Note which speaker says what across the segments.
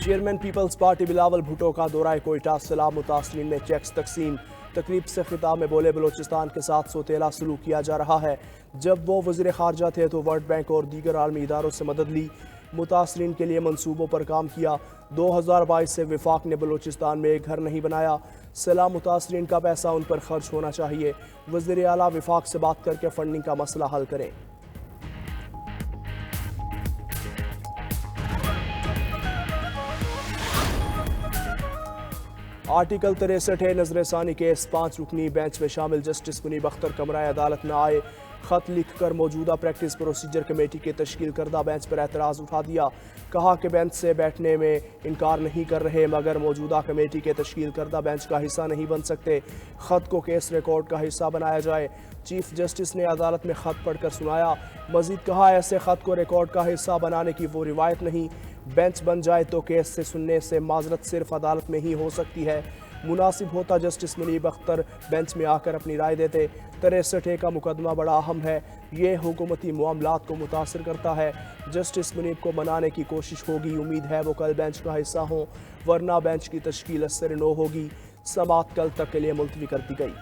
Speaker 1: Chairman peoples party Bilawal Bhutto का दौरा कोयटा, सैलाब मुतासरीन में चेक्स तकसीम। तकरीब से खिताब में बोले, बलोचिस्तान के साथ सौतेला सलूक किया जा रहा है। जब वो वज़ीर ख़ारजा थे तो वर्ल्ड बैंक और दीगर आलमी इदारों से मदद ली, मुतासरीन के लिए मनसूबों पर काम किया। 2022 से विफाक ने बलोचिस्तान में एक घर नहीं बनाया। सैलाब मुतासरीन का पैसा उन पर खर्च होना चाहिए। वज़ीर आला विफाक से बात करके फंडिंग का मसला हल करें। आर्टिकल 63 नजरसानी केस 5 रुकनी बेंच में शामिल जस्टिस मुनीब अख्तर कमरा अदालत में आए। खत लिखकर मौजूदा प्रैक्टिस प्रोसीजर कमेटी के तश्कील करदा बेंच पर एतराज़ उठा दिया। कहा कि बेंच से बैठने में इनकार नहीं कर रहे, मगर मौजूदा कमेटी के तश्कील करदा बेंच का हिस्सा नहीं बन सकते। खत को केस रिकॉर्ड का हिस्सा बनाया जाए। चीफ जस्टिस ने अदालत में खत पढ़कर सुनाया। मजीद कहा, ऐसे खत को रिकॉर्ड का हिस्सा बनाने की वो रिवायत नहीं। बेंच बन जाए तो केस से सुनने से माजरत सिर्फ अदालत में ही हो सकती है। मुनासिब होता जस्टिस मुनीब अख्तर बेंच में आकर अपनी राय देते। 63 का मुकदमा बड़ा अहम है, ये हुकूमती मामलात को मुतासर करता है। जस्टिस मुनीब को मनाने की कोशिश होगी। उम्मीद है वो कल बेंच का हिस्सा हों, वरना बेंच की तश्कील असर नो होगी। समाअत कल तक के लिए मुलतवी कर दी गई।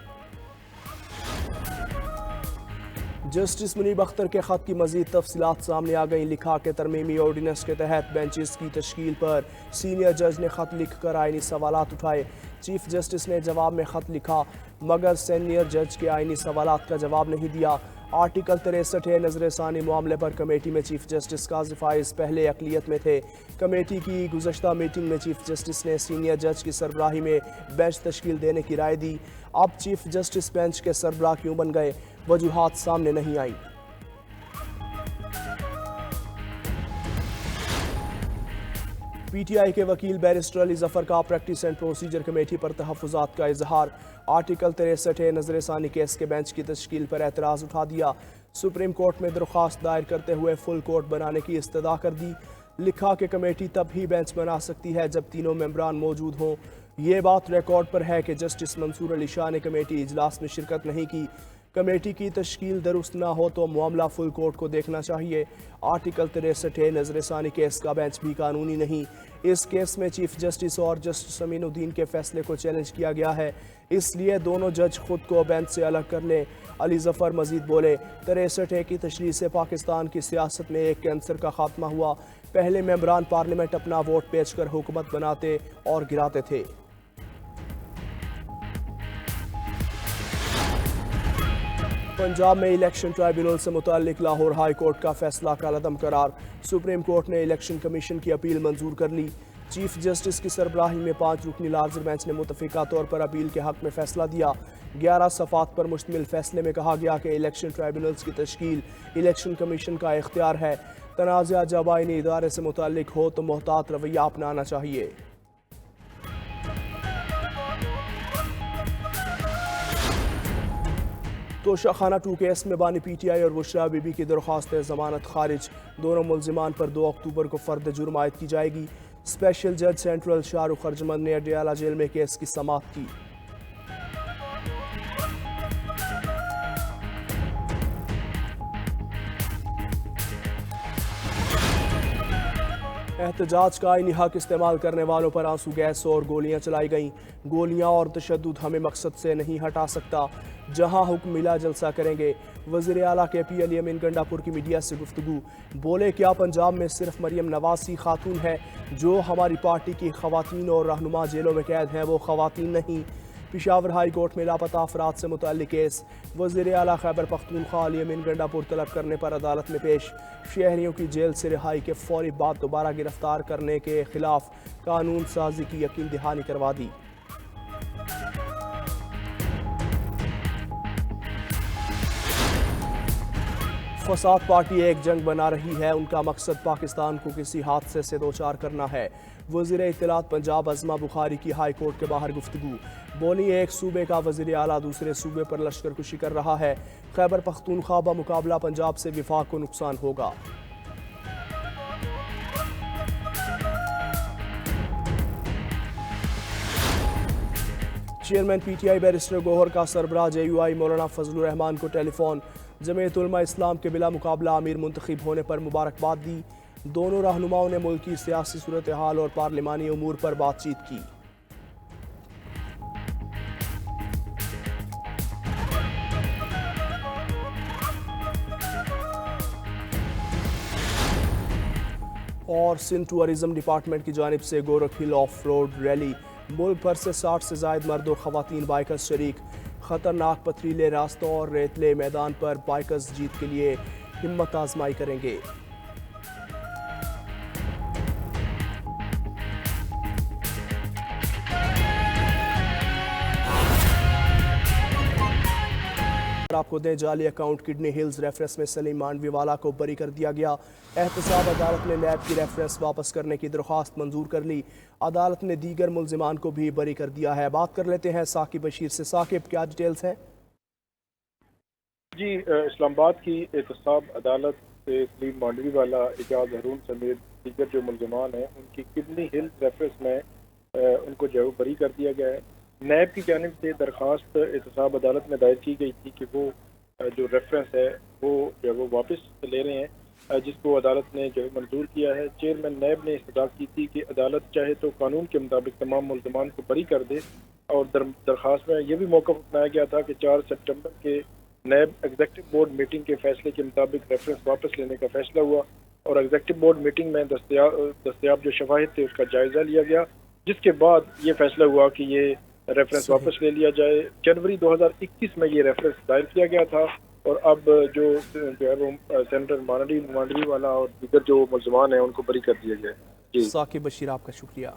Speaker 1: जस्टिस मुनीब अख्तर के खत की मजीद तफसीलात सामने आ गई। लिखा कि तरमीमी ऑर्डिनेंस के तहत बेंचेस की तश्कील पर सीनियर जज ने खत लिख कर आइनी सवालात उठाए। चीफ जस्टिस ने जवाब में खत लिखा, मगर सीनियर जज के आइनी सवालात का जवाब नहीं दिया। आर्टिकल 63 नजरसानी मामले पर कमेटी में चीफ जस्टिस काज़ी फाइज पहले अक़लियत में थे। कमेटी की गुज़श्ता मीटिंग में चीफ जस्टिस ने सीनियर जज की सरबराही में बेंच तश्कील देने की राय दी। अब चीफ जस्टिस बेंच के सरबराह क्यों बन गए, वजूहात सामने नहीं आई। पीटीआई के वकील बैरिस्टर अली जफर का प्रैक्टिस एंड प्रोसीजर कमेटी पर तहफ़्फ़ुज़ात का इजहार। आर्टिकल 63 नजरसानी केस के बेंच की तश्कील पर एतराज़ उठा दिया। सुप्रीम कोर्ट में दरख्वास्त दायर करते हुए फुल कोर्ट बनाने की इस्तदा कर दी। लिखा कि कमेटी तब ही बेंच बना सकती है जब तीनों मेंबरान मौजूद हों। ये बात रिकॉर्ड पर है कि जस्टिस मंसूर अली शाह ने कमेटी इजलास में शिरकत नहीं की। कमेटी की तश्कील दुरुस्त ना हो तो मामला फुल कोर्ट को देखना चाहिए। आर्टिकल 63 नजरसानी केस का बेंच भी कानूनी नहीं। इस केस में चीफ जस्टिस और जस्टिस अमीनुद्दीन के फैसले को चैलेंज किया गया है, इसलिए दोनों जज खुद को बेंच से अलग कर लें। अली जफर मजीद बोले, 63 की तशरीह से पाकिस्तान की सियासत में एक कैंसर का खात्मा हुआ। पहले मेंबरान पार्लियामेंट अपना वोट पेश कर हुकूमत बनाते और गिराते थे। पंजाब में इलेक्शन ट्राइब्यूनल से मुताल्लिक लाहौर हाई कोर्ट का फैसला कलअदम करार। सुप्रीम कोर्ट ने इलेक्शन कमीशन की अपील मंजूर कर ली। चीफ जस्टिस की सरबराही में 5 रुकनी लार्जर बेंच ने मुतफिका तौर पर अपील के हक में फैसला दिया। 11 सफ़ात पर मुश्तमिल फैसले में कहा गया कि इलेक्शन ट्राइब्यूनल्स की तश्कील इलेक्शन कमीशन का इख्तियार है। तनाज़ा जब आईनी इदारे से मुताल्लिक हो तो मोहतात रवैया अपनाना चाहिए। तोशाखाना 2 केस में बानी पीटीआई और बुशरा बीबी की दरख्वास्त जमानत खारिज। दोनों मुल्जिमान पर 2 अक्टूबर को फर्द जुर्म आयद की जाएगी। स्पेशल जज सेंट्रल शाहरुख खरजमंद ने अडियाला जेल में केस की समाअत की। एहतजाज का आईनी हक इस्तेमाल करने वालों पर आंसू गैस और गोलियां चलाई गईं। गोलियां और तशद्दुद हमें मकसद से नहीं हटा सकता, जहां हुक्म मिला जलसा करेंगे। वज़ीर आला KP अली अमीन गंडापुर की मीडिया से गुफ्तगू। बोले, क्या पंजाब में सिर्फ मरियम नवाज सी खातून है जो हमारी पार्टी की खवातीन और रहनुमा जेलों में कैद हैं, वो खवातीन नहीं। पेशावर हाई कोर्ट में लापता अफराद से मुताल्लिक केस। वज़ीर आला खैबर पख्तूनख्वा अली अमीन गंडापुर तलब करने पर अदालत में पेश। शहरियों की जेल से रिहाई के फौरी बाद दोबारा गिरफ्तार करने के खिलाफ कानून साजी की यकीन दहानी करवा दी। फसाद पार्टी एक जंग बना रही है, उनका मकसद पाकिस्तान को किसी हादसे से दो चार करना है। वज़ीर इत्तलात पंजाब अज़मा बुखारी की हाई कोर्ट के बाहर गुफ्तगू। बोली, एक सूबे का वज़ीर आला दूसरे सूबे पर लश्कर कुशी कर रहा है। खैबर पख्तूनख्वा बा मुकाबला पंजाब से विफाक को नुकसान होगा। चेयरमैन PTI बैरिस्टर गौहर का सरबराह JUI मौलाना फजलुर रहमान को टेलीफोन। जमीयत उलमा इस्लाम के बिला मुकाबला अमीर मुंतखब होने पर मुबारकबाद दी। दोनों रहनुमाओं ने मुल्क की सियासी सूरत हाल और पार्लिमानी उमूर पर बातचीत की। और सिंध टूरिज्म डिपार्टमेंट की जानिब से गोरख हिल ऑफ रोड रैली, मुल्क भर से 60 से जायद मर्द और खवातीन बाइकर्स शरीक। खतरनाक पथरीले रास्तों और रेतले मैदान पर बाइकर्स जीत के लिए हिम्मत आजमाई करेंगे। आपको दें, जाली अकाउंट किडनी हिल्स रेफरेंस में सलीम मांडवीवाला को बरी कर दिया गया। एहतसाब अदालत ने नैब की रेफरेंस वापस करने की दरख्वास्त मंजूर कर ली। अदालत ने दीगर मुलजिमान को भी बरी कर दिया है। बात कर लेते हैं साकिब बशीर से। साकिब, क्या डिटेल्स हैं?
Speaker 2: जी, इस्लामाबाद की एहतसाब अदालत से सलीम मांडवीवाला, एजाज हारून समेत दीगर जो मुलजमान हैं उनकी किडनी हिल्स रेफरेंस में उनको जो बरी कर दिया गया है। नैब की जानिब से दरख्वास्त एहतसाब अदालत में दायर की गई थी कि वो जो रेफरेंस है वो जो वो वापस ले रहे हैं, जिसको अदालत ने जो मंजूर किया है। चेयरमैन नैब ने इस्तदलाल की थी कि अदालत चाहे तो कानून के मुताबिक तमाम मुलजमान को बरी कर दे, और दरख्वास्त में यह भी मौक़िफ़ अपनाया गया था कि 4 सितंबर के नैब एग्जीक्यूटिव बोर्ड मीटिंग के फैसले के मुताबिक रेफरेंस वापस लेने का फैसला हुआ, और एग्जीक्यूटिव बोर्ड मीटिंग में दस्तयाब जो शवाहिद थे उसका जायजा लिया गया, जिसके बाद ये फैसला हुआ कि ये रेफरेंस वापस ले लिया जाए। जनवरी 2021 में ये रेफरेंस दायर किया गया था, और अब जो है वो सेनेटर मांडवीवाला और दीगर जो मुलजमान हैं उनको बरी कर दिया गया है। जी
Speaker 1: साकिब बशीर, आपका शुक्रिया।